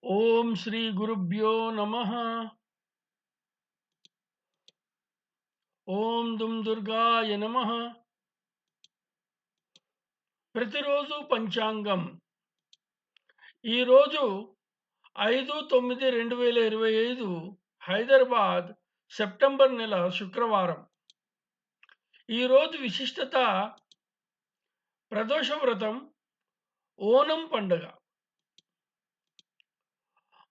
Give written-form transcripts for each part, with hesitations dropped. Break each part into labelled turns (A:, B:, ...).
A: ఓం శ్రీ గురుభ్యో నమ. ఓం దుమ్ దుర్గాయ నమ. ప్రతిరోజు పంచాంగం. ఈరోజు 5/9/2025 హైదరాబాద్ సెప్టెంబర్ నెల శుక్రవారం. ఈరోజు విశిష్టత ప్రదోష వ్రతం, ఓనం పండుగ.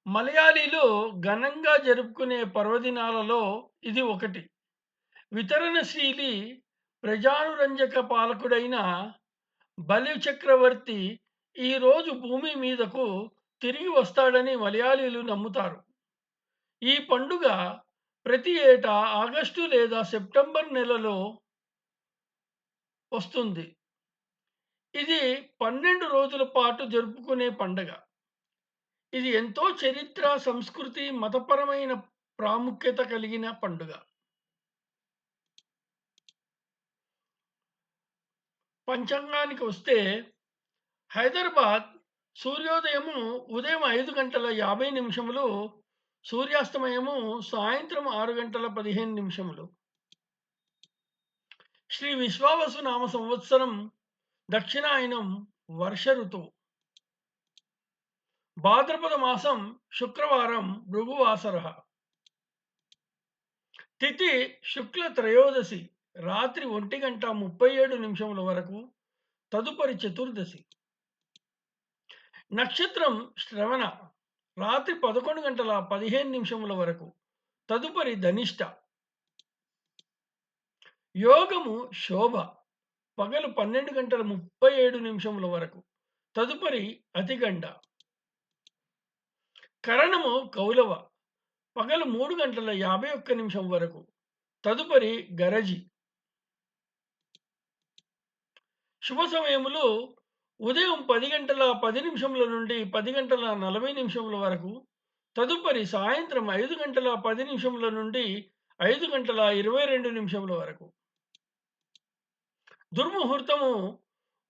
A: మలయాళీలో ఘనంగా జరుపుకునే పర్వదినాలలో ఇది ఒకటి. వితరణశీలి ప్రజానురంజక పాలకుడైన బలి చక్రవర్తి ఈరోజు భూమి మీదకు తిరిగి వస్తాడని మలయాళీలు నమ్ముతారు. ఈ పండుగ ప్రతి ఏటా ఆగస్టు లేదా సెప్టెంబర్ నెలలో వస్తుంది. ఇది 12 రోజుల పాటు జరుపుకునే పండుగ. ఇది ఎంతో చరిత్ర, సంస్కృతి, మతపరమైన ప్రాముఖ్యత కలిగిన పండుగ. పంచాంగానికి వస్తే హైదరాబాద్ సూర్యోదయము ఉదయం 5:50 సూర్యాస్తమయము సాయంత్రం 6:15. శ్రీ విశ్వావసు నామ సంవత్సరం దక్షిణాయనం వర్ష ఋతువు. భాద్రపద మాసం శుక్రవారం భృగువాసర. తిథి శుక్ల త్రయోదశి రాత్రి 1:37 వరకు, తదుపరి చతుర్దశి. నక్షత్రం శ్రవణ రాత్రి 11:15 వరకు, తదుపరి ధనిష్ట. యోగము శోభ పగలు 12:37 వరకు, తదుపరి అతిగండ. కరణము కౌలవ పగలు 3:51 వరకు, తదుపరి గరజి. శుభ సమయములు ఉదయం 10:10 నుండి 10:40 వరకు, తదుపరి సాయంత్రం 5:10 నుండి 5:22 వరకు. దుర్ముహూర్తము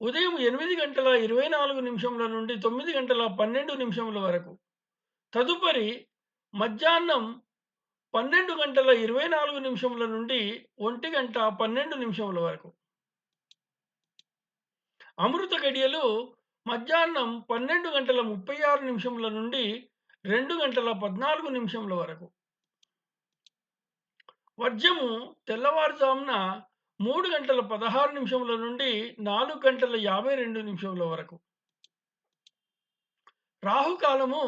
A: ఉదయం 8:24 నుండి 9:12 వరకు, తదుపరి మధ్యాహ్నం 12:24 నుండి 1:12 వరకు. అమృత గడియలు మధ్యాహ్నం 12:36 నుండి 2:14 వరకు. వర్జము తెల్లవారుజామున 3:16 నుండి 4:52 వరకు. రాహుకాలము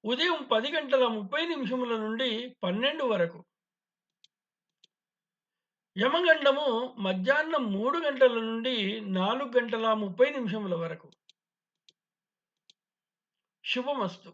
A: ఉదయం 10:30 నుండి 12 వరకు. యమగండము మధ్యాహ్నం 3 గంటల నుండి 4:30 వరకు. శుభమస్తు.